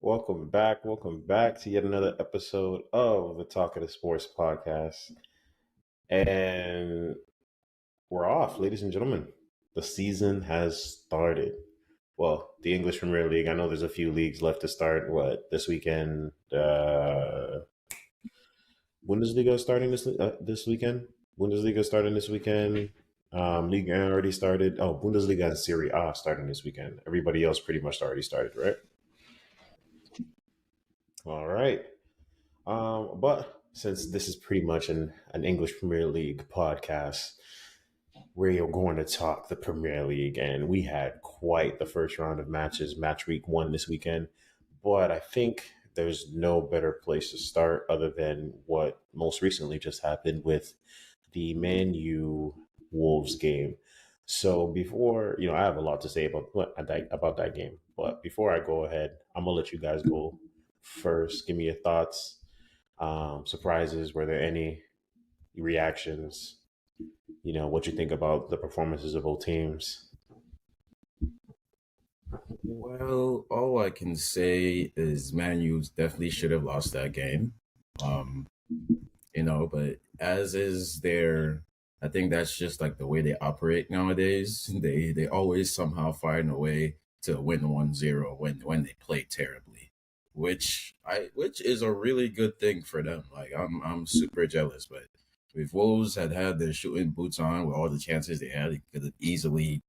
Welcome back to yet another episode of the Talkatives Sports Podcast. And we're off, ladies and gentlemen. The season has started. Well, the English Premier League, I know there's a few leagues left to start. This weekend? Bundesliga starting this weekend? Bundesliga starting this weekend. League already started. Oh, Bundesliga and Serie A starting this weekend. Everybody else pretty much already started, right? All right. But since this is pretty much an English Premier League podcast, we're going to talk the Premier League, and we had quite the first round of matches, match week 1 this weekend. But I think there's no better place to start other than what most recently just happened with the Man U Wolves game. So before, I have a lot to say about that game. But before I go ahead, I'm gonna let you guys go first. Give me your thoughts, surprises. Were there any reactions? What you think about the performances of both teams? Well, all I can say is Man U definitely should have lost that game. But as is I think that's just like the way they operate nowadays. They always somehow find a way to win 1-0 when they play terribly, which is a really good thing for them. Like I'm super jealous, but if Wolves had their shooting boots on with all the chances they had, it could have easily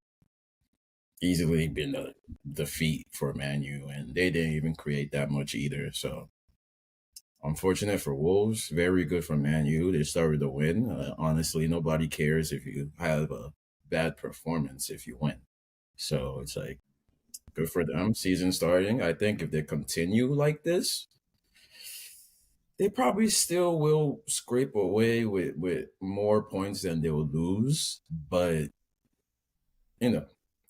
been a defeat for Man U, and they didn't even create that much either. So unfortunate for Wolves, very good for Man U. They started to win. Honestly, nobody cares if you have a bad performance if you win. So it's like good for them. Season starting. I think if they continue like this, they probably still will scrape away with more points than they will lose. But you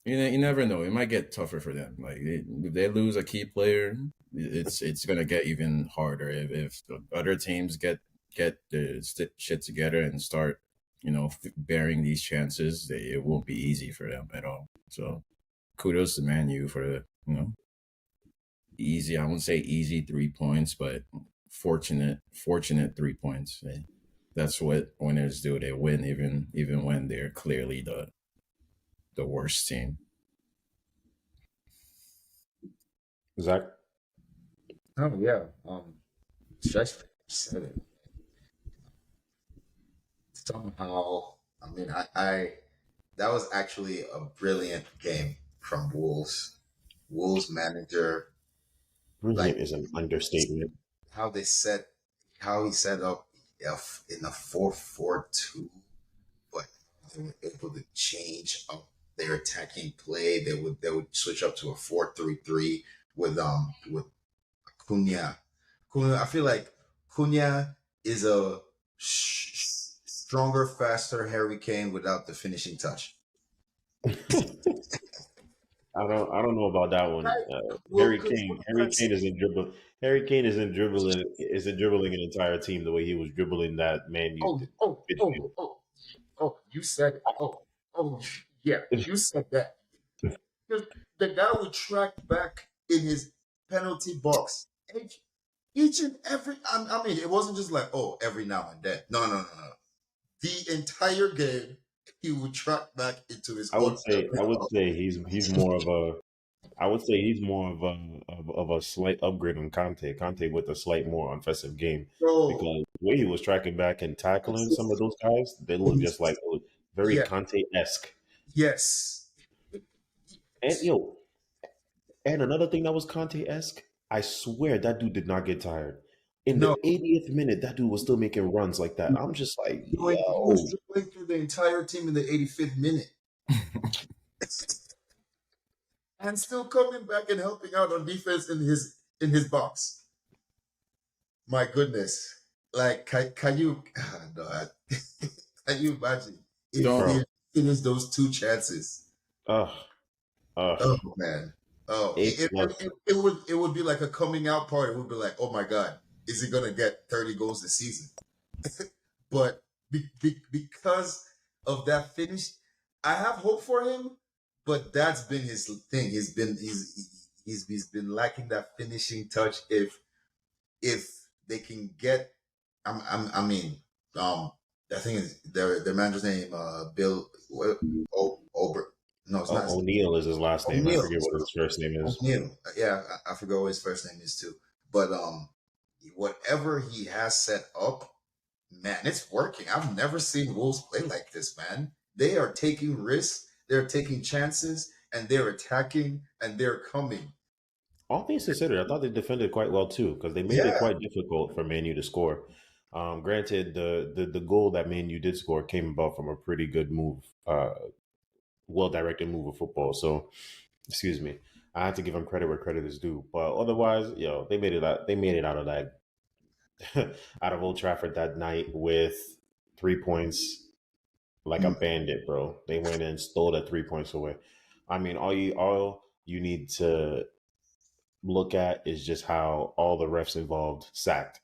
never know. It might get tougher for them. Like if they lose a key player, it's gonna get even harder. If the other teams get their shit together and start, bearing these chances, it won't be easy for them at all. So kudos to Man U for the easy. I won't say easy 3 points, but fortunate 3 points. That's what winners do. They win even when they're clearly the worst team. Zach? Oh yeah. Just said it. Somehow, I mean, I that was actually a brilliant game from Wolves. Wolves manager, Brilliant like is an understatement. how he set up in a 4-4-2, but they were able to change up their attacking play. They would switch up to a 4-3-3 with Cunha. I feel like Cunha is a stronger, faster Harry Kane without the finishing touch. I don't know about that one. Harry Kane isn't dribbling. Harry Kane isn't dribbling an entire team the way he was dribbling that Man U midfield. You said it. Yeah, you said that. Because the guy would track back in his penalty box. Each and every, I mean, it wasn't just like, every now and then. No. The entire game, he would track back into his I own. would say he's more of a. I would say he's more of a slight upgrade on Conte. Conte with a slight more offensive game, Bro, because the way he was tracking back and tackling some of those guys, they look just like very yeah, Conte-esque. yes. And and another thing that was Conte-esque, I swear that dude did not get tired. In No, the 80th minute, that dude was still making runs like that. I'm just like, he was dribbling through the entire team in the 85th minute and still coming back and helping out on defense in his box. My goodness. Like, can you, no, can you imagine if Don't he finished those 2 chances? uh, Oh man. Oh, it was it would be like a coming out party. It would be like, oh my God, is he gonna get 30 goals this season? But because of that finish. I have hope for him, but that's been his thing. He's been lacking that finishing touch. If they can get, I mean, I think is their manager's name, Bill Ober. No, it's not. O'Neal is his last name. I O'Neal. forget what his first name is. O'Neal. Yeah, I forgot what his first name is too. But whatever he has set up, man, it's working. I've never seen Wolves play like this, man. They are taking risks, they're taking chances, and they're attacking and they're coming. All things considered, I thought they defended quite well too, because they made it Yeah. quite difficult for Man U to score. Granted, the goal that Man U did score came about from a pretty good move, well directed move of football. So, excuse me, I have to give them credit where credit is due. But otherwise, they made it out. They made it out of that out of Old Trafford that night with 3 points, like a Mm. bandit, bro. They went and stole that 3 points away. I mean, all you need to look at is just how all the refs involved sacked,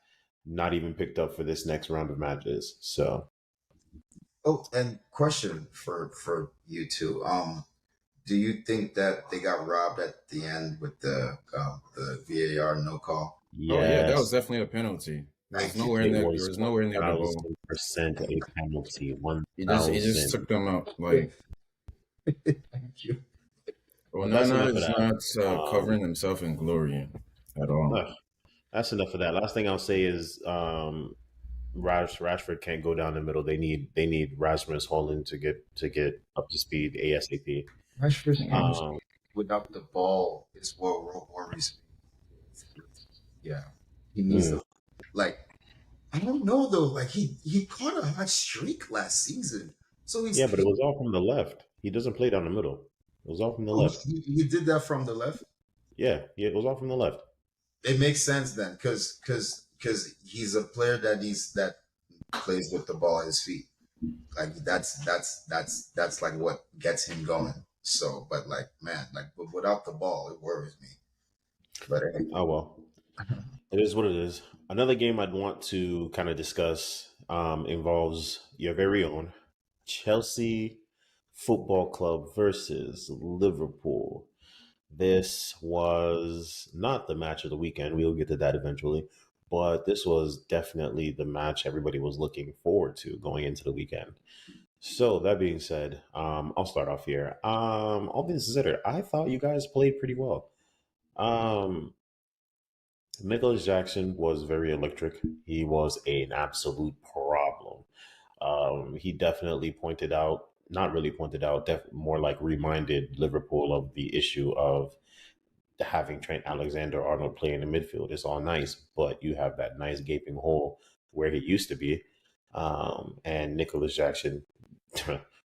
not even picked up for this next round of matches. So Oh, and question for you two. Do you think that they got robbed at the end with the VAR no call? Oh yeah, that was yes, definitely a penalty. There was Thank you. nowhere it near. There was was nowhere near the goal. 1,000% a penalty. He just 1,000. took them out. Like Thank you. But that's Onana enough of is that. not covering himself in glory at all. That's enough of that. Last thing I'll say is Rashford can't go down the middle. They need Rasmus Holland to get up to speed ASAP. Rashford's Yeah. energy without the ball is what worries me. Yeah, he needs Mm. the like. I don't know though. Like he caught a hot streak last season, so Yeah, but it was all from the left. He doesn't play down the middle. It was all from the left. he did that from the left. Yeah, it was all from the left. It makes sense then, because he's a player that plays with the ball at his feet. Like that's like what gets him going. So, but like man, like but without the ball, it worries me. But hey, Oh well, it is what it is. Another game I'd want to kind of discuss involves your very own Chelsea Football Club versus Liverpool. This was not the match of the weekend. We'll get to that eventually. But this was definitely the match everybody was looking forward to going into the weekend. So that being said, I'll start off here. All things considered, I thought you guys played pretty well. Um, Nicholas Jackson was very electric. He was an absolute problem. He definitely pointed out, not really pointed out, more like reminded Liverpool of the issue of having Trent Alexander Arnold play in the midfield. It's all nice, but you have that nice gaping hole where he used to be. And Nicholas Jackson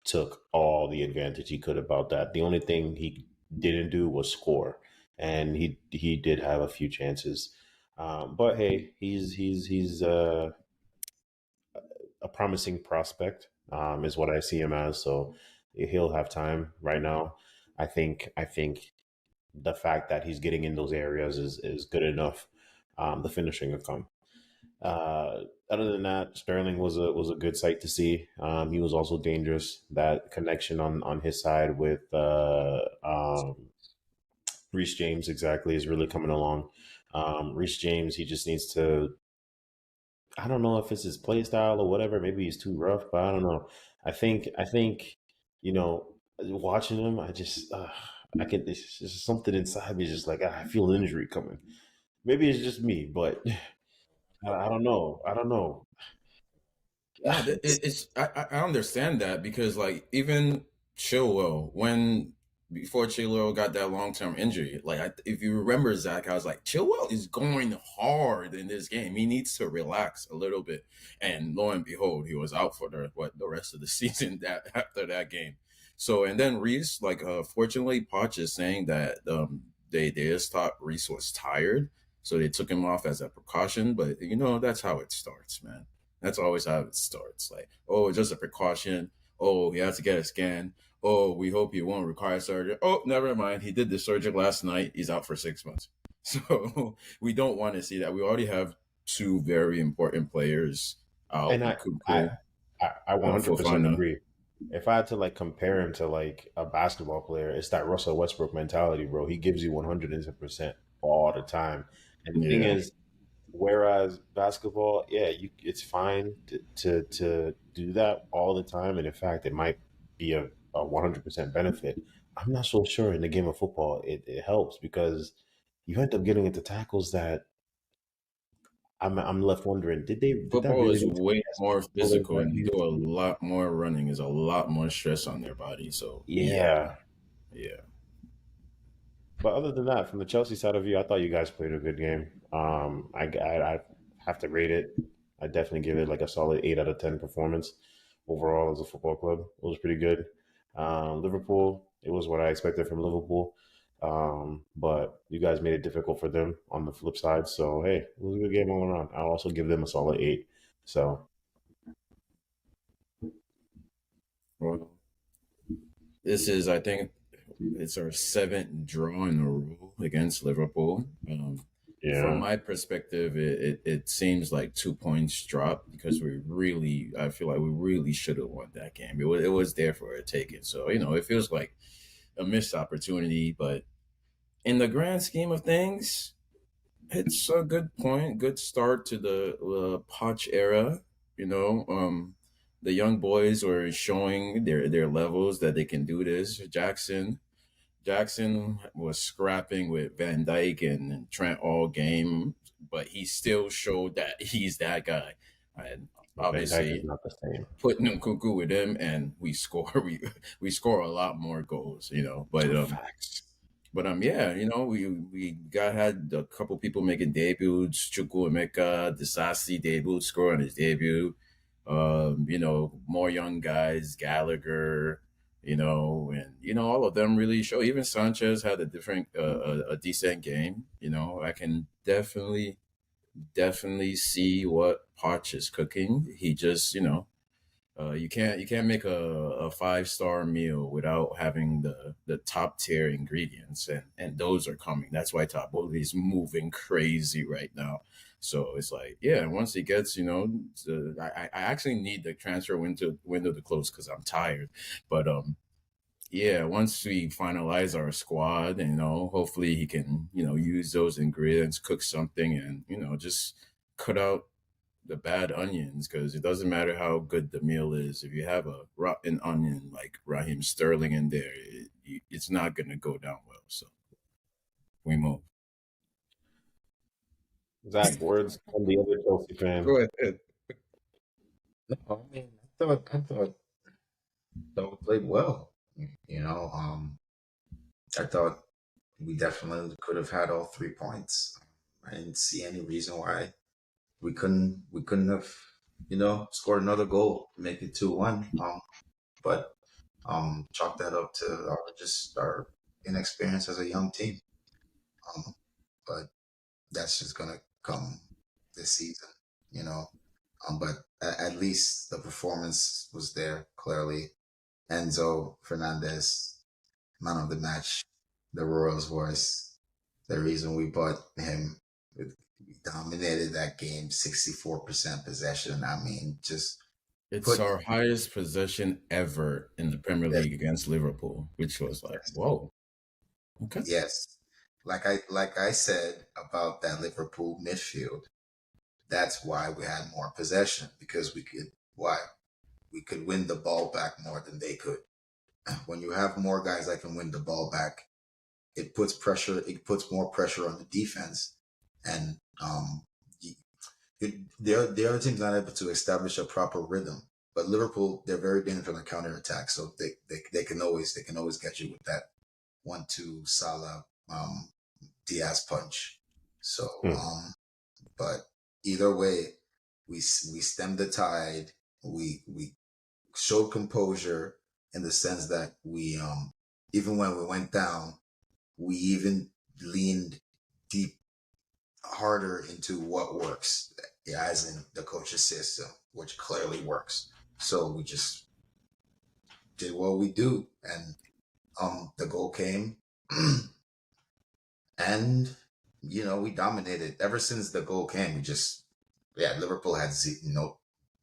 took all the advantage he could about that. The only thing he didn't do was score, and he did have a few chances. But hey, he's a promising prospect, is what I see him as. So he'll have time right now. I think the fact that he's getting in those areas is good enough. The finishing will come. Other than that, Sterling was a good sight to see. He was also dangerous. That connection on his side with Reece James exactly is really coming along. Reece James, he just needs to. I don't know if it's his play style or whatever. Maybe he's too rough, but I don't know. I think you know, watching him, I can. It's just something inside me, just like I feel an injury coming. Maybe it's just me, but I don't know. I don't know. No, it's I understand that because like even Chilwell when before Chilwell got that long term injury, like if you remember Zach, I was like Chilwell is going hard in this game. He needs to relax a little bit, and lo and behold, he was out for the rest of the season that after that game. So and then Reese, like fortunately, Poch is saying that they just thought Reese was tired, so they took him off as a precaution. But that's how it starts, man. That's always how it starts. Like, oh, just a precaution. Oh, he has to get a scan. Oh, we hope he won't require surgery. Oh, never mind. He did the surgery last night. He's out for 6 months. So we don't want to see that. We already have two very important players out And in I Kuku. I for 100% final. agree. If I had to like compare him to like a basketball player, it's that Russell Westbrook mentality, bro. He gives you 110% all the time. And the thing Yeah, is, whereas basketball, yeah, it's fine to do that all the time. And in fact, it might be a 100% benefit. I'm not so sure in the game of football it helps because you end up getting into tackles that I'm left wondering, did that football really is need to way be as more physical as physical, that and you do is? a lot more running. There's a lot more stress on their body. So yeah, Yeah. yeah. But other than that, from the Chelsea side of you, I thought you guys played a good game. I have to rate it. I definitely give it like a solid 8 out of 10 performance overall as a football club. It was pretty good. Liverpool, it was what I expected from Liverpool. But you guys made it difficult for them on the flip side. So hey, it was a good game all around. I'll also give them a solid 8. So Well, this is, I think, it's our seventh draw in a row against Liverpool. From yeah, my perspective, it seems like 2 points dropped because I feel like we really should have won that game. It was there for a taking. So, it feels like a missed opportunity. But in the grand scheme of things, it's a good point, good start to the Poch era. You know, the young boys were showing their levels that they can do this. Jackson was scrapping with Van Dyke and Trent all game, but he still showed that he's that guy. And Van Dyke is obviously, not the same. putting Nkunku with him, and we score we score a lot more goals. But Facts. yeah, we got had a couple people making debuts. Chuku Emeka, Disasi debut, score on his debut. More young guys, Gallagher, and all of them really show. Even Sanchez had a decent game. I can definitely see what Poch is cooking. He just, you can't make a 5-star meal without having the top tier ingredients, and those are coming. That's why Top Bully is moving crazy right now. So it's like, yeah, once he gets, I actually need the transfer window to close because I'm tired. But yeah, once we finalize our squad, hopefully he can, use those ingredients, cook something, and just cut out the bad onions, because it doesn't matter how good the meal is. If you have a rotten onion like Raheem Sterling in there, it's not going to go down well. So we move. Zach, words from the other Chelsea fan. Go ahead. No, I mean, I thought we played well. You know, I thought we definitely could have had all 3 points. I didn't see any reason why we couldn't have, scored another goal, make it 2-1. But chalk that up to our inexperience as a young team. Um, but that's just gonna come this season, you know. But at least the performance was there clearly. Enzo Fernandez, man of the match, the Royals voice, the reason we bought him. We dominated that game, 64% possession. I mean, just It's put our highest possession ever in the Premier yes, League against Liverpool, which was like, yes, whoa, okay. yes. Like I said about that Liverpool midfield, that's why we had more possession because we could win the ball back more than they could. When you have more guys that can win the ball back, it puts more pressure on the defense, and the other team's not able to establish a proper rhythm. But Liverpool, they're very dangerous on the counter attack, so they can always get you with that 1-2 Salah, Diaz punch. So, Hmm. but either way, we stemmed the tide. We showed composure in the sense that we even when we went down, we even leaned deep harder into what works, as in the coach's system, which clearly works. So we just did what we do, and the goal came, and we dominated. Ever since the goal came, Liverpool had no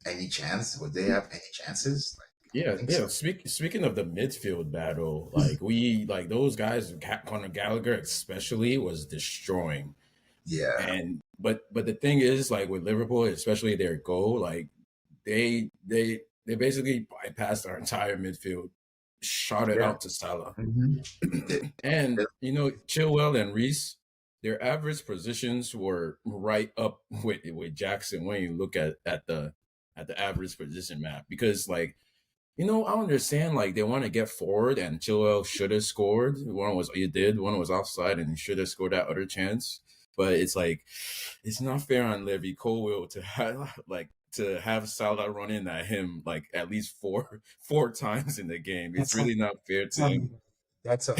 Any chance? Would they have any chances? Like, I don't Yeah, think so. yeah. Speaking of the midfield battle, like those guys, Conor Gallagher especially was destroying. Yeah, And but the thing is, like with Liverpool, especially their goal, like they basically bypassed our entire midfield, shot it yeah. out to Salah. They did. And Chilwell and Reese, their average positions were right up with Jackson when you look at the average position map. Because like, I understand like they want to get forward and Chilwell should have scored. One was offside and he should have scored that other chance. But it's like it's not fair on Levy Colwill to have to have Salah run in at him like at least four times in the game. It's That's on. really not fair That's to on. him. That's on.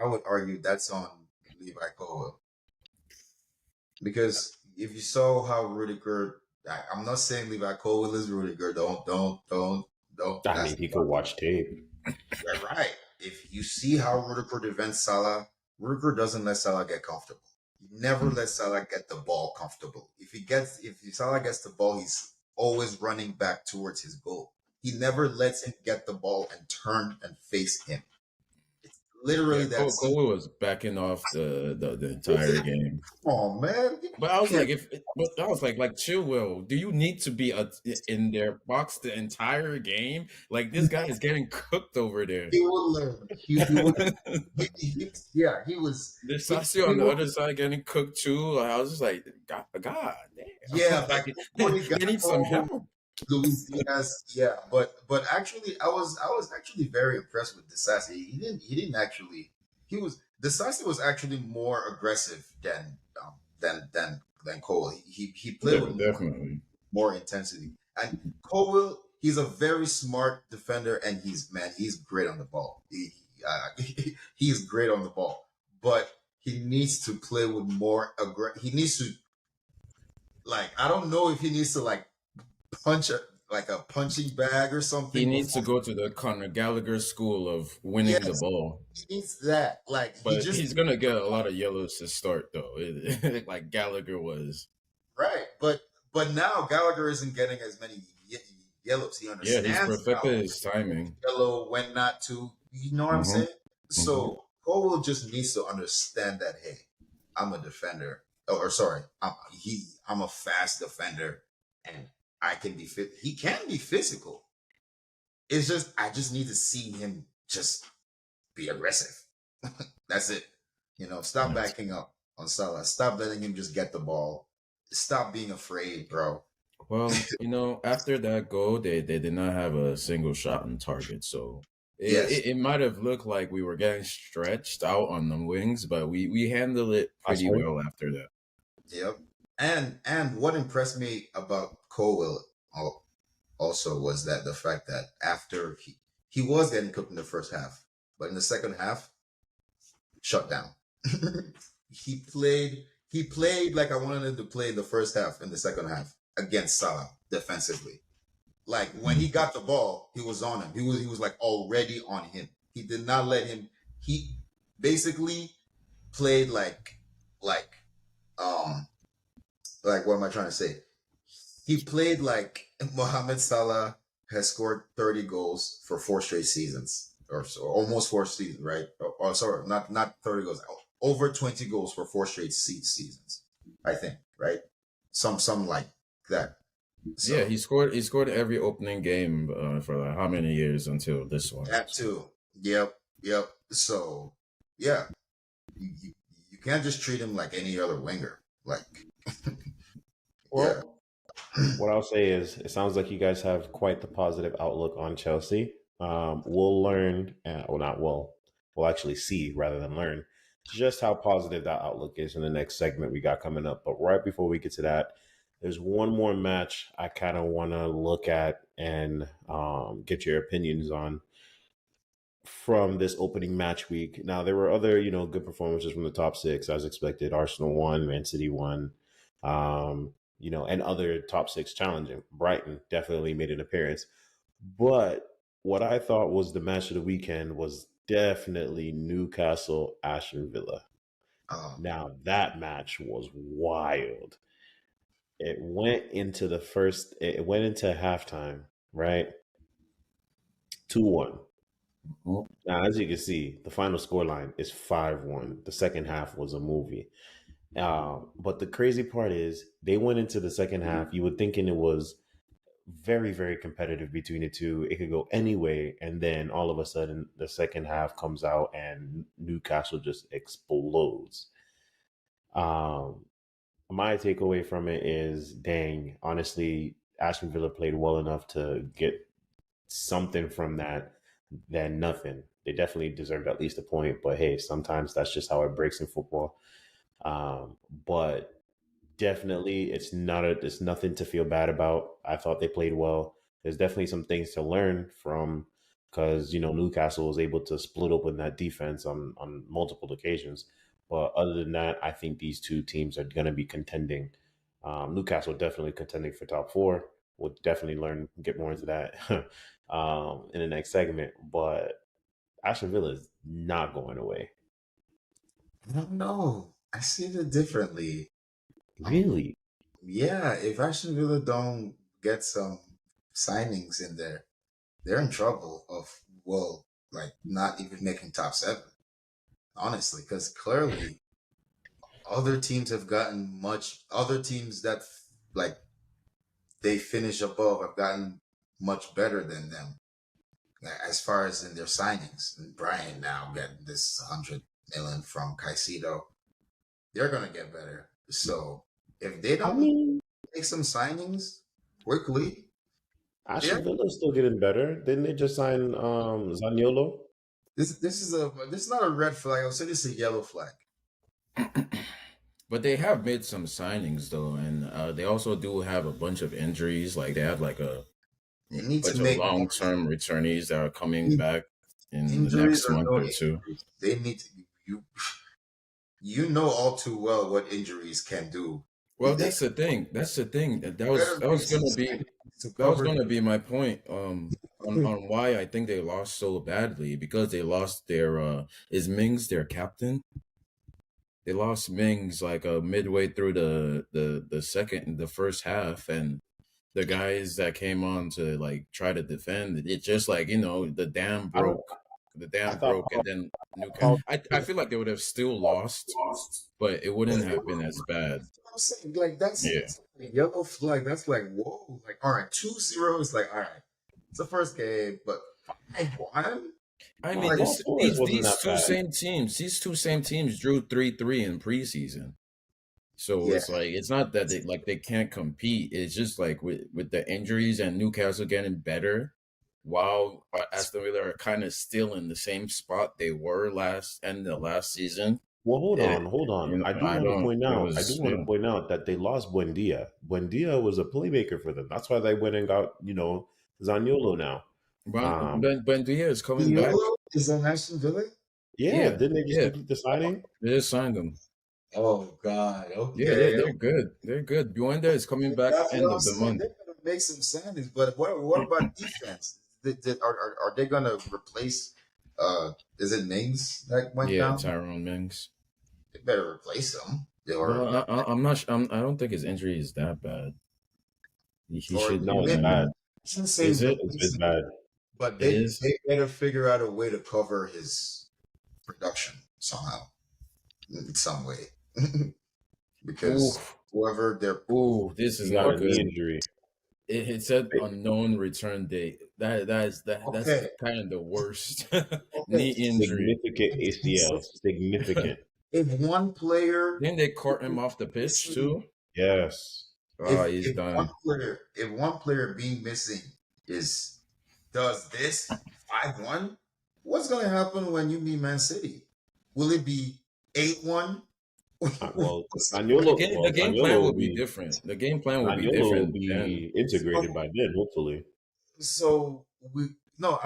I would argue that's on Levi Colwell because if you saw how Rudiger, I'm not saying Levi Colwell is Rudiger. Don't. I That's mean, he could watch tape. right. If you see how Rudiger defends Salah, Rudiger doesn't let Salah get comfortable. He never lets Salah get the ball comfortable. If Salah gets the ball, he's always running back towards his goal. He never lets him get the ball and turn and face him. It's Yeah, literally that Cole simple. was backing off the entire game. Oh man, But I was yeah, like, like Chilwell, do you need to be in their box the entire game? Like this guy is getting cooked over there. he would learn. He would. Yeah, he was. There's He, Sasio he on the would. other side getting cooked too. Like, I was just like, God damn, Yeah, like like before he got they need some home, help. Luis Diaz, yeah, but actually, I was actually very impressed with Disasi. He didn't actually. He was Disasi was actually more aggressive than Cole. He played with Definitely. more intensity. And Cole, he's a very smart defender, and he's great on the ball. He's great on the ball, but he needs to play with more He needs to like. I don't know if he needs to like punch like a punching bag or He something needs to before. go to the Conor Gallagher school of winning the Yes, ball. he needs that. Like he But just he's gonna get a lot of yellows to start though. Like Gallagher was. right, but now Gallagher isn't getting as many yellows. He Yeah, he's understands now perfected his timing. yellow when not to. You know what I'm Mm-hmm. saying? Mm-hmm. So Cole just needs to understand that hey, I'm a defender. Or sorry, I'm a fast defender, and I can be fit. He can be physical. It's just I just need to see him just be aggressive. That's it. Stop Yes. backing up on Salah. Stop letting him just get the ball. Stop being afraid, bro. Well, after that goal, they did not have a single shot on target. So Yes, it might have looked like we were getting stretched out on the wings, but we handled it I pretty swear. well after that. yep. And what impressed me about Colwell also was that the fact that after he was getting cooked in the first half, but in the second half, shut down. He played like I wanted him to play in the first half in the second half against Salah defensively. Like when he got the ball, he was on him. He was like already on him. He did not let him. He basically played like um like what am I trying to say? He played like Mohamed Salah has scored 30 goals for 4 straight seasons, or so, almost 4 seasons, right? Or sorry, not 30 goals, over 20 goals for 4 straight seasons, I think, right? Some like that. Yeah, So he scored every opening game for like how many years until this one. that too. Yep. So yeah, you, you can't just treat him like any other winger. Like yeah, Well, what I'll say is, it sounds like you guys have quite the positive outlook on Chelsea. We'll learn, well, not we'll actually see rather than learn just how positive that outlook is in the next segment we got coming up. But right before we get to that, there's one more match I kind of want to look at and get your opinions on from this opening match week. Now, there were other, good performances from the top six, as expected. Arsenal won, Man City won, and other top six challenging. Brighton definitely made an appearance. But what I thought was the match of the weekend was definitely Newcastle Aston Villa. um, Now, that match was wild. It went into the first. It went into halftime, right? 2-1. Oh, Now, as you can see, the final scoreline is 5-1. The second half was a movie. But the crazy part is they went into the second half. You would thinking it was very, very competitive between the two. It could go any way. And then all of a sudden, the second half comes out and Newcastle just explodes. Um, my takeaway from it is, dang, honestly, Aston Villa played well enough to get something from that than nothing. They definitely deserved at least a point, but hey, sometimes that's just how it breaks in football. But definitely, it's nothing to feel bad about. I thought they played well. There's definitely some things to learn from because Newcastle was able to split open that defense on multiple occasions. But other than that, I think these two teams are going to be contending. Newcastle definitely contending for top four. We'll definitely get more into that in the next segment. But Aston Villa is not going away. I don't know. I see it differently. Um, Really? yeah, if Aston Villa don't get some signings in there, they're in trouble of, well, like not even making top seven, honestly, because clearly other teams have gotten other teams that like they finish above have gotten much better than them as far as in their signings. And Brian now getting this 100 million from Caicedo, they're gonna get better. So if they I don't mean, make some signings quickly, yeah, Aston Villa's still getting better. Didn't they just sign Zaniolo? this is not a red flag. I would say this is a yellow flag. but they have made some signings though, and they also do have a bunch of injuries. Like they have like a They need to bunch of make more long-term returnees that are coming back in the injuries next or month no or two. injuries. They need to you know all too well what injuries can do. Well, that's the thing. That's the thing. Better That make was some gonna be signings to cover. my point. On why I think they lost so badly because they lost their is Mings their captain. They lost Mings like midway through the first half, and the guys that came on to like try to defend it just like I don't. the I dam thought broke, and then Paul. I feel like they would have still lost, but it wouldn't have been as bad. I'm saying like Yeah. that's a yellow flag. That's like whoa. Like all right, 2-0 is like all right. It's the first game, but 5-1. I mean, Like Paul Torres wasn't that bad. these two same teams drew 3-3 in preseason. So yeah, it's like it's not that they can't compete. It's just like with the injuries and Newcastle getting better, while Aston Villa are kind of still in the same spot they were last season. Well, It hold on. I don't. It I do was want to point out that they lost Buendia. Buendia was a playmaker for them. That's why they went and got Zaniolo now. Um, Ben Dia is coming back. Diallo is on Aston Villa. yeah, Yeah, didn't they just yeah. complete the signing? They just signed him. Oh God. Yeah, Okay. they're good. They're good. Buenda is coming back That's end what I'm of the saying. month. They're gonna make some signings, but what about defense? Are they gonna replace? Is it Mings that went Yeah, down? Tyrone Mings. They better replace him, Well, I'm not. I don't think his injury is that bad. He or should be No, it's fine. bad. I shouldn't say Is it? It's replace him, bad. but It they is. better figure out a way to cover his production somehow, in some way, Ooh, because whoever they're ooh, this is He got not a knee good. injury. It said unknown return date. That's okay, kind of the worst okay. knee injury. Significant ACL. Significant. If one player Then they cart him off the pitch missing, too. Yes. Oh, he's done. if one player being missing is does this 5-1, what's going to happen when you meet Man City? Will it be 8-1? Well, The game plan will be So different. The game plan will be Zaniolo will different then. be integrated by then, hopefully. so we no,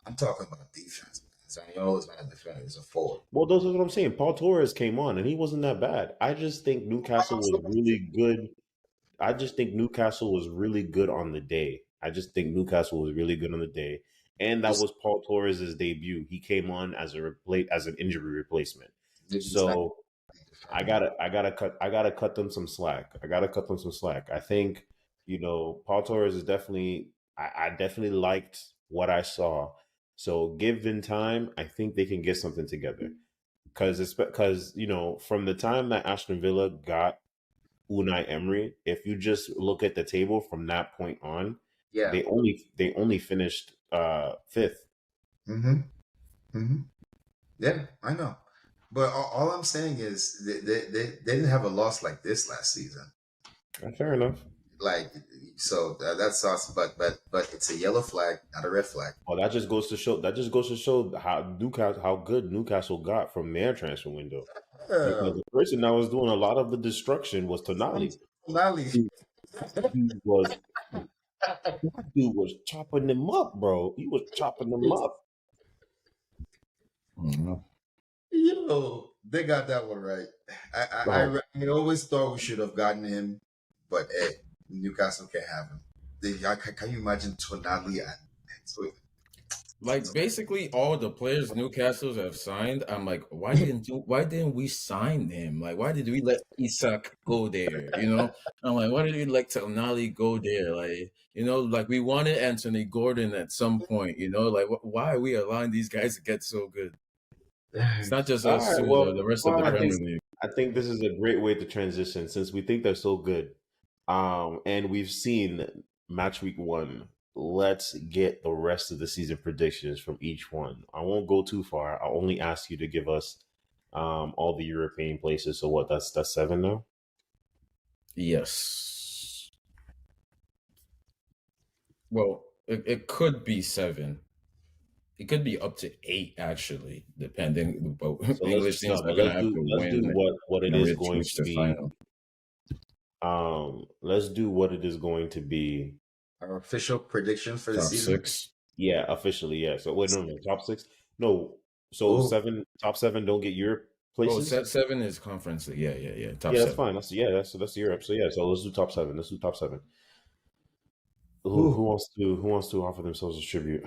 I'm talking about defense. Zaniolo is not a defender; he's a forward. Well, those are what I'm saying. Paul Torres came on and he wasn't that bad. I just think Newcastle was really good. I just think Newcastle was really good on the day. I just think Newcastle was really good on the day. And that was Paul Torres' debut. He came on as as an injury replacement. He's not So I gotta cut them some slack. I think, Paul Torres is definitely. I definitely liked what I saw. So given time, I think they can get something together. Because from the time that Aston Villa got Unai Emery, if you just look at the table from that point on, Yeah. they only finished fifth. Mm-hmm. Mm-hmm. Yeah, I know. But all I'm saying is they didn't have a loss like this last season. Fair enough. Like, so that's awesome. But it's a yellow flag, not a red flag. Well, that just goes to show. How good Newcastle got from their transfer window. Yeah. Because the person that was doing a lot of the destruction was Tonali. Lally. He was That dude was chopping them up, bro. He was chopping them up. Mhm. Yo, they got that one right. Oh, I always thought we should have gotten him, but hey, Newcastle can't have him. Can you imagine Tonali and Like basically all the players Newcastle's have signed, I'm like, why didn't we sign him? Like, why did we let Isak go there? I'm like, why did we let Tonali go there? Like, like we wanted Anthony Gordon at some point. Like why are we allowing these guys to get so good? It's not just all us right. too, the Well, rest of the I Premier think League. I think this is a great way to transition since we think they're so good. And we've seen match week 1. Let's get the rest of the season predictions from each one. I won't go too far. I'll only ask you to give us all the European places. So what? That's 7 now. Yes. Well, it could be 7. It could be up to 8 actually, depending. But So English teams are gonna let's have do to let's do win what it and is reach going reach to the be. final. Let's do what it is going to be. our official prediction for the Top season. 6. Yeah, officially, yeah. So wait, no, top 6. No, so Oh, top 7 don't get Europe Oh, places. 7 is conference league. Yeah. Top Yeah, that's 7. fine. That's Europe. So yeah, so let's do top 7. Let's do top 7. Who ooh, wants to offer themselves a tribute?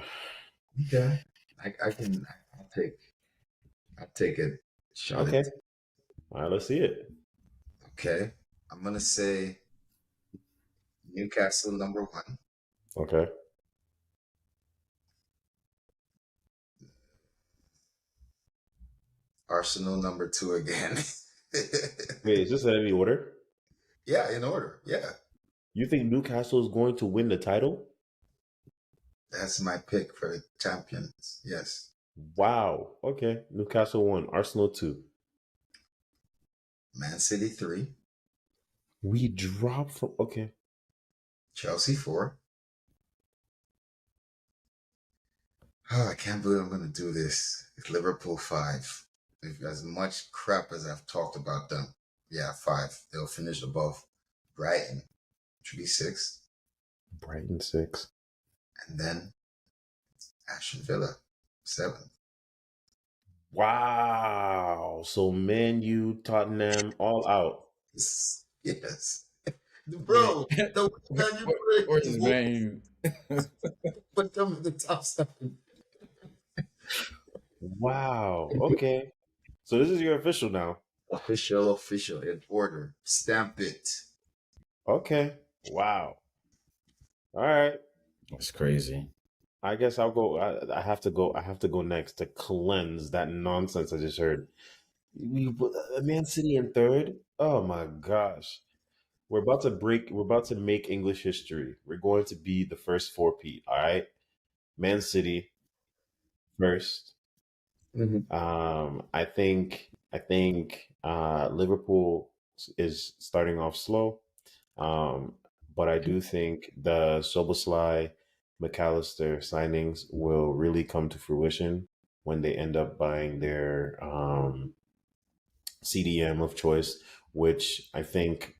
okay. I can. I'll take a shot Okay, at. all right, let's see it. Okay, I'm gonna say Newcastle number 1, Okay, Arsenal number 2 again. wait, is this in any order? Yeah, in order. Yeah, You think Newcastle is going to win the title? that's my pick for the champions. Yes, Wow. Okay, Newcastle 1, Arsenal 2. Man City 3, We dropped from. Okay, Chelsea 4. Oh, I can't believe I'm gonna do this. It's Liverpool 5. If, as much crap as I've talked about them, yeah, 5. They'll finish above Brighton, which would be 6, Brighton 6. and then Aston Villa 7. Wow. So Man U, Tottenham, all out. Yes. Wait, Bro, the way that you where's his put Man U? put them in the top 7. Wow. Okay. So this is your official now. Official in order. Stamp it. Okay. Wow. All right. That's crazy. I guess I'll go. I have to go. I have to go next to cleanse that nonsense I just heard. We put Man City in third. Oh my gosh. We're about to break. We're about to make English history. We're going to be the first four-peat. All right. Man City first. Mm-hmm. I think Liverpool is starting off slow, but I do think the Soboslai McAllister signings will really come to fruition when they end up buying their CDM of choice, which I think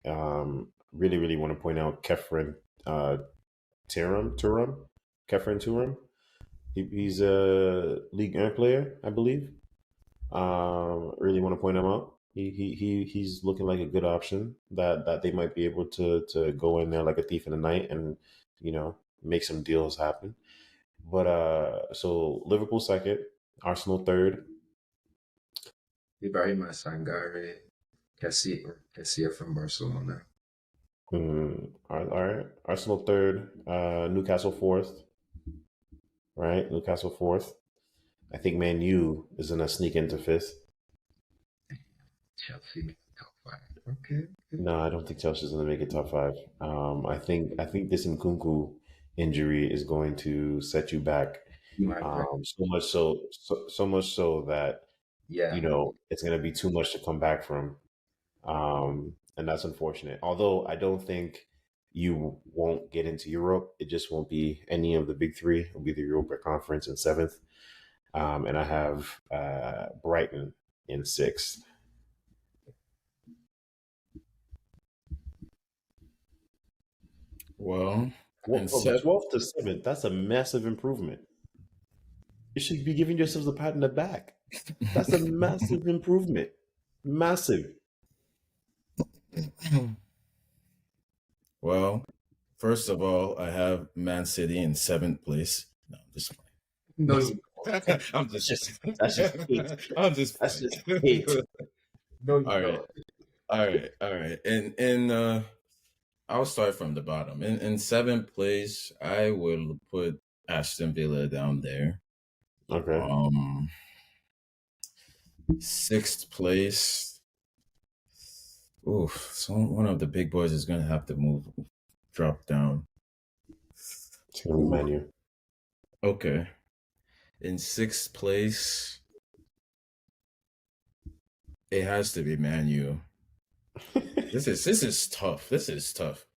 really want to point out Kefren Turam, Kefren Turam. He's a League 1 player, I believe. Really want to point him out. He's looking like a good option that they might be able to go in there like a thief in the night and make some deals happen. But so Liverpool second, Arsenal third. Ibrahima Sangare. Casilla from Barcelona. All right. Arsenal third, Newcastle fourth, right? Newcastle fourth. I think Man U is gonna sneak into fifth. Chelsea top five. Okay. No, I don't think Chelsea's gonna make it top five. I think this Nkunku injury is going to set you back. My friend. So much so that Yeah. it's gonna be too much to come back from. And that's unfortunate. Although I don't think you won't get into Europe. It just won't be any of the big three. It'll be the Europa Conference in seventh. And I have Brighton in sixth. Well, Well, and from 12th to 7th, that's a massive improvement. You should be giving yourselves a pat in the back. That's a massive improvement. Massive. Well, first of all, I have Man City in 7th place. No, I'm just No, I'm just That's just hate. I'm just That's just hate. no, you all don't. right. And I'll start from the bottom. In 7th place, I will put Aston Villa down there. Okay. 6th place. Oof, so one of the big boys is gonna have to drop down. It's gonna be Man U. Okay. In 6th place, it has to be Man U. This is tough. This is tough.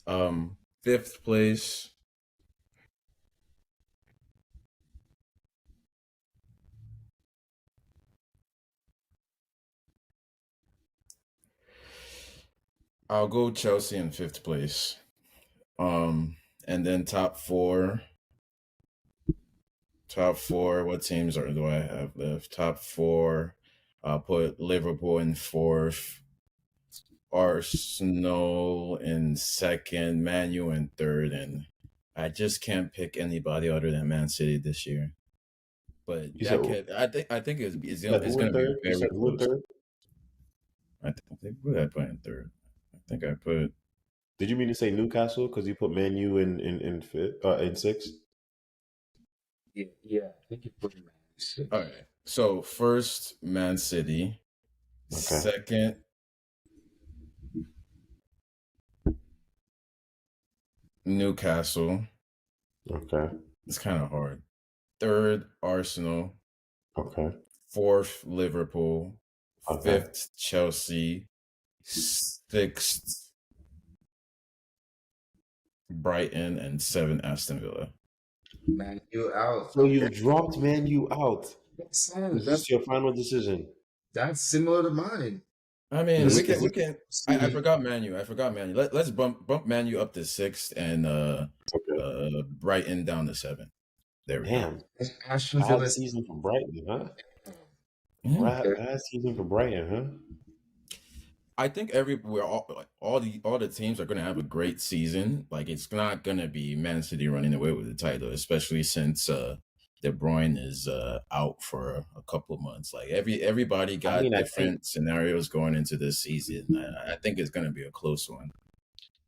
5th place. I'll go Chelsea in 5th place. And then top four. What teams do I have left? Top four. I'll put Liverpool in 4th. Arsenal in 2nd, Man U in 3rd, and I just can't pick anybody other than Man City this year. But I think it's going to be very close. I think who did I put in 3rd? I think I put. Did you mean to say Newcastle because you put Man U in fifth, in sixth? Yeah. I think you put Man U. All right. So first, Man City. Okay. Second. Newcastle. Okay. It's kind of hard. 3rd, Arsenal. Okay. 4th, Liverpool. Okay. 5th, Chelsea. 6th, Brighton, and 7th, Aston Villa. Man U out. So you dropped Man U out. That's your final decision. That's similar to mine. I mean, we can. I forgot Man U. Let's bump Man U up to 6th and Brighton down to 7th. There we go. Bad season for Brighton, huh? Bad season for Brighton, huh? I think all the teams are going to have a great season. Like, it's not going to be Man City running away with the title, especially since De Bruyne is out for a couple of months. Like everybody got different scenarios going into this season. I think it's going to be a close one.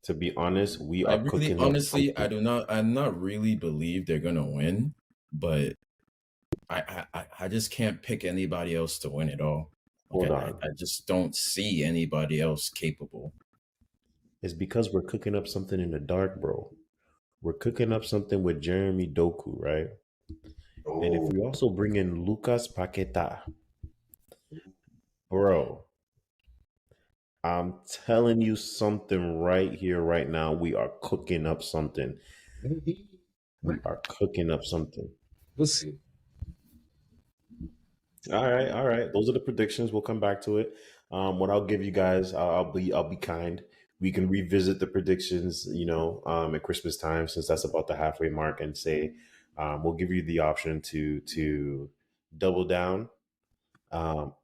To be honest, I'm not really believe they're going to win, but I just can't pick anybody else to win it all. Hold on. I just don't see anybody else capable. It's because we're cooking up something in the dark, bro. We're cooking up something with Jeremy Doku, right? Oh. And if we also bring in Lucas Paqueta, bro, I'm telling you something right here, right now. We are cooking up something. We are cooking up something. We'll see. All right. Those are the predictions. We'll come back to it. What I'll give you guys, I'll be kind. We can revisit the predictions, at Christmas time, since that's about the halfway mark, and say we'll give you the option to double down,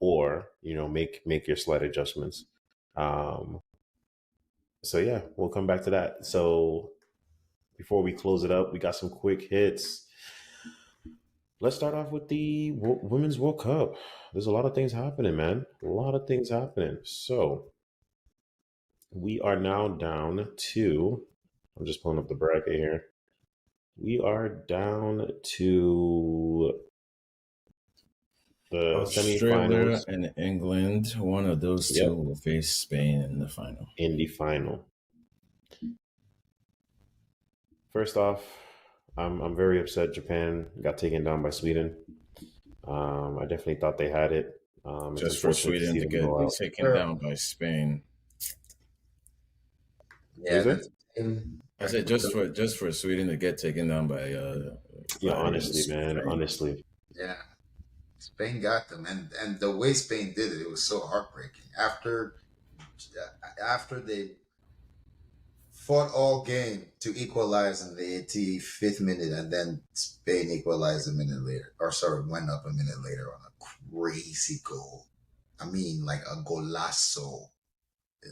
or make your slight adjustments. So yeah, we'll come back to that. So before we close it up, we got some quick hits. Let's start off with the Women's World Cup. there's a lot of things happening, man. A lot of things happening. So we are now down to. I'm just pulling up the bracket here. We are down to the Australia semifinals. and England, one of those two Yep, will face Spain in the final. in the final. First off, I'm very upset. Japan got taken down by Sweden. I definitely thought they had it. It's Just for unfortunate to Sweden see to them get go out. taken Sure. down by Spain. What Yeah, is it? that's and I said just for Sweden to get taken down Yeah, by honestly, man. Spain. Honestly, yeah. Spain got them, and the way Spain did it, it was so heartbreaking. After they fought all game to equalize in the 85th minute, and then Spain equalized a minute later, or sorry, went up a minute later on a crazy goal. I mean, like a golazo.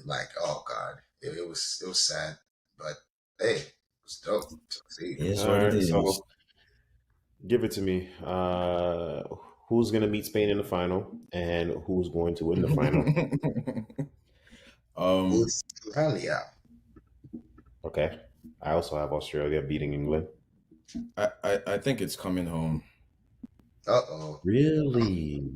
Like, oh god, it was sad, but hey, it was dope to see. It is all what it right. is. So give it to me. Who's gonna meet Spain in the final, and who's going to win the final? um, Australia. Okay. I also have Australia beating England. I think it's coming home. Uh-oh. Really?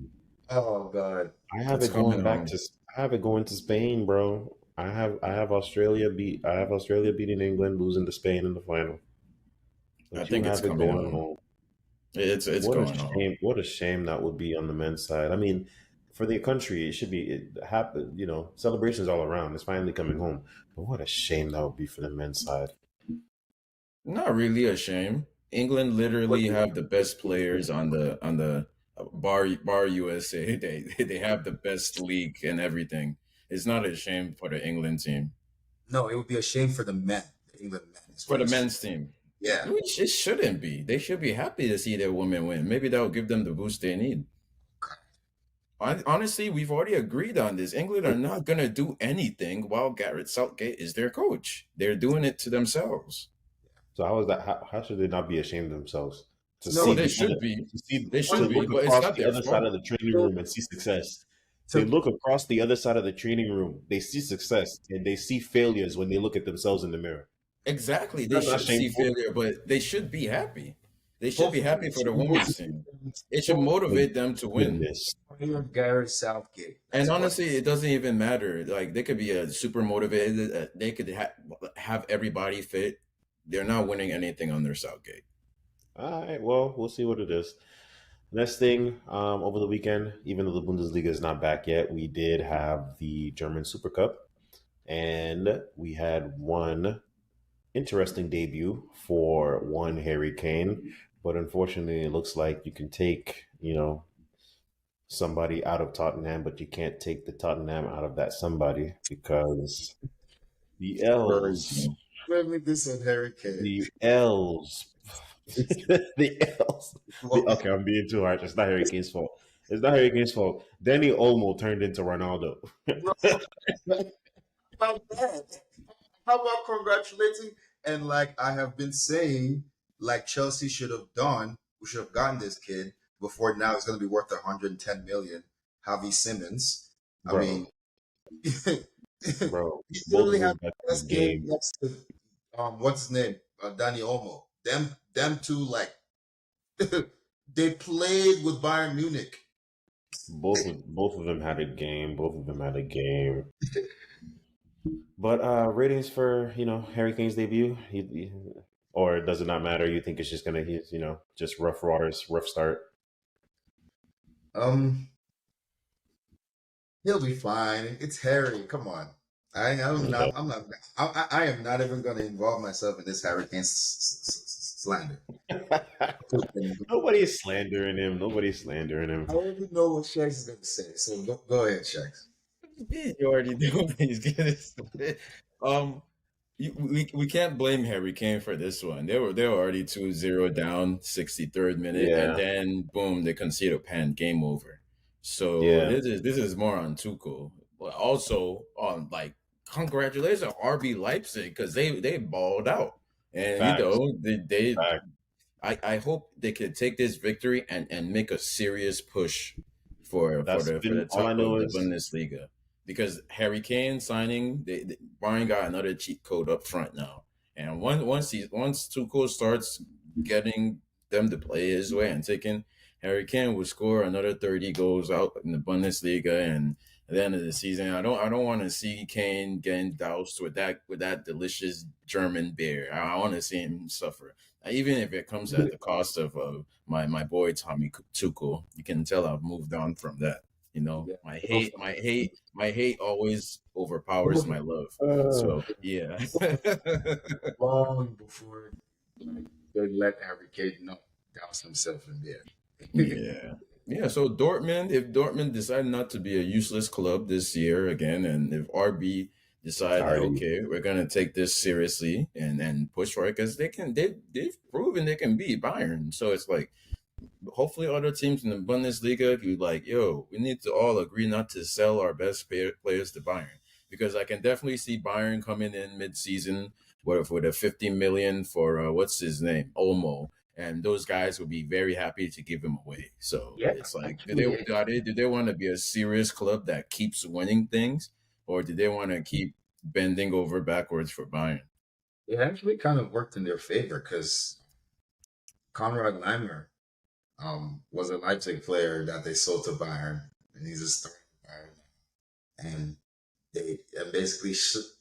Oh god. I have It's it coming going back home. to. I have it going to Spain, bro. I have Australia beat. I have Australia beating England, losing to Spain in the final. I But you think it's have it coming going home. home. It's What a going home. shame! What a shame that would be on the men's side. I mean, for the country, it should be it happen. Celebrations all around. It's finally coming home. But what a shame that would be for the men's side. Not really a shame. England What literally do have the best players on the bar USA. They have the best league and everything. It's not a shame for the England team. No, it would be a shame for the men. The England men is For what the it should. men's team. Yeah. Which it shouldn't be. They should be happy to see their women win. Maybe that will give them the boost they need. Honestly, we've already agreed on this. England are not going to do anything while Gareth Southgate is their coach. They're doing it to themselves. So how is that? How should they not be ashamed of themselves to No, Oh, see they the other, should be. to see They to should be, look but it's across not the their other side of fault. the training so room and see success? They to look across the other side of the training room. They see success and they see failures when they look at themselves in the mirror. Exactly. They That's not should see shameful. failure, but they should be happy. They should be hopefully happy it for the should women's motivate team. them. It should Hopefully My motivate them to win. goodness, fire Gareth Southgate. And That's what. honestly, it doesn't even matter. Like they could be a super motivated. They could have everybody fit. They're not winning anything under Southgate. all right. Well, we'll see what it is. Next thing, over the weekend, even though the Bundesliga is not back yet, we did have the German Super Cup, and we had one interesting debut for one Harry Kane. But unfortunately, it looks like you can take, somebody out of Tottenham, but you can't take the Tottenham out of that somebody because the L's, Virgil. Let me this on Harry Kane. the L's, the L's. Okay, I'm being too harsh. It's not Harry Kane's fault. It's not Harry Kane's fault. Danny Olmo turned into Ronaldo. Not bad. How about congratulating? And like I have been saying, like Chelsea should have done, we should have gotten this kid before now he's going to be worth 110 million. Javi Simmons. I Bro, mean, he bro, both literally of had them got the the best game game. next to what's his name, Danny Olmo. Them two like they played with Bayern Munich. Both of them had a game. Both of them had a game. But ratings for Harry Kane's debut, or does it not matter? You think it's just gonna he's just rough waters, rough start? Um, he'll be fine. It's Harry. Come on. I'm No. not. I'm not. I am not even going to involve myself in this Harry Kane slander. Nobody's slandering him. Nobody's slandering him. I already know what Shax is going to say. So go ahead, Shax. You already know what he's gonna say. Um, we can't blame Harry Kane for this one. They were already 2-0 down, 63rd minute, and Yeah, then boom, they concede a pen, game over. So yeah, this is more on Tuchel. But also on like congratulations RB Leipzig because they balled out. And facts, they facts. I hope they could take this victory and make a serious push for That's the been all I top know of the is Bundesliga, because Harry Kane signing, Bayern got another cheat code up front now, and once Tuchel starts getting them to play his way and taking, Harry Kane will score another 30 goals out in the Bundesliga, and at the end of the season, I don't want to see Kane getting doused with that delicious German beer. I want to see him suffer, even if it comes at the cost of my boy Tommy Tuchel. You can tell I've moved on from that. You know, Yeah. my hate always overpowers my love. So yeah. Long before like, they let Harry Kane know douse himself in there. Yeah. Yeah. So Dortmund, if Dortmund decide not to be a useless club this year again, and if RB decide like, sorry. okay, we're gonna take this seriously and push for it, because they've proven they can beat Bayern. So it's like, hopefully other teams in the Bundesliga could like, yo, we need to all agree not to sell our best players to Bayern, because I can definitely see Bayern coming in mid-season with a 50 million for what's his name, Olmo, and those guys would be very happy to give him away. So Yeah, it's like, actually, do they want to be a serious club that keeps winning things, or do they want to keep bending over backwards for Bayern? it actually kind of worked in their favor because Konrad Laimer was a Leipzig player that they sold to Bayern, and he's a starter for Bayern. And basically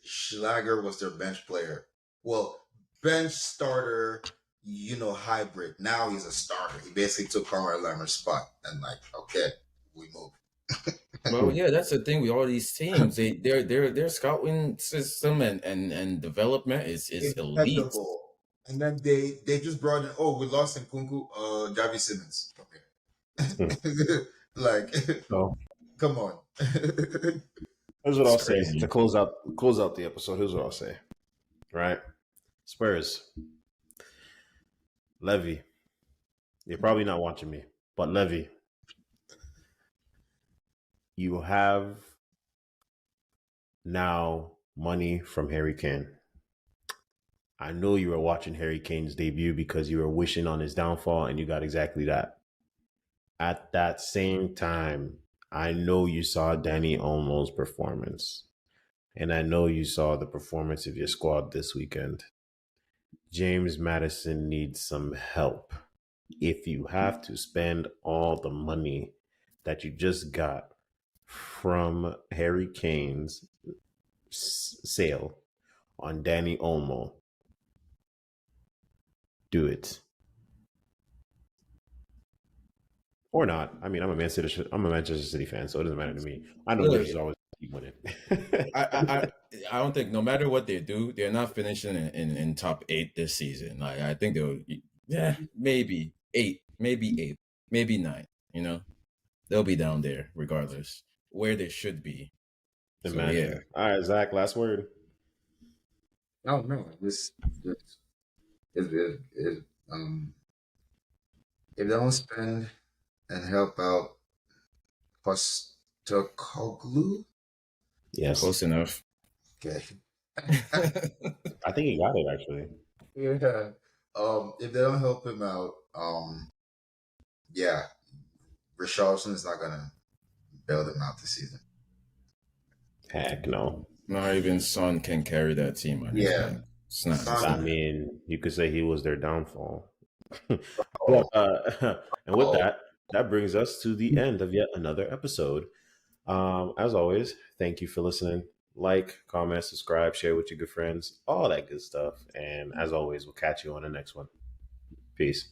Schlager was their bench player. Well, bench starter, hybrid. Now he's a starter. He basically took Konrad Laimer's spot, and like, okay, we move. Well, yeah, that's the thing with all these teams. Their scouting system and development is elite. Impeccable. And then they just brought in. Oh, we lost in Kunku. Javi Simmons. Okay. Like, So come on. here's what It's I'll say to crazy. close out the episode. Here's what I'll say. Right, Spurs, Levy. You're probably not watching me, but Levy, you have now money from Harry Kane. I know you were watching Harry Kane's debut because you were wishing on his downfall, and you got exactly that. At that same time, I know you saw Danny Olmo's performance, and I know you saw the performance of your squad this weekend. James Madison needs some help. If you have to spend all the money that you just got from Harry Kane's sale on Danny Olmo, do it. Or not. I mean, I'm a Manchester City fan, so it doesn't matter to me. I know Look, Manchester's always keep winning. I don't think, no matter what they do, they're not finishing in top 8 this season. Like, I think they'll, yeah, maybe 8, maybe 8, maybe 9. You know, they'll be down there regardless where they should be. So yeah. Imagine. All right, Zach, last word. No, no. This is if they don't spend and help out Postacoglu, Yes. Close enough. okay. I think he got it, actually. Yeah. If they don't help him out, yeah, Richarlison is not gonna bail them out this season. Heck no. Not even Son can carry that team on his Yeah. back. It's not. It's Son, I not. mean, you could say he was their downfall. oh, But and with oh, that brings us to the end of yet another episode. As always, thank you for listening. Like, comment, subscribe, share with your good friends, all that good stuff. And as always, we'll catch you on the next one. Peace.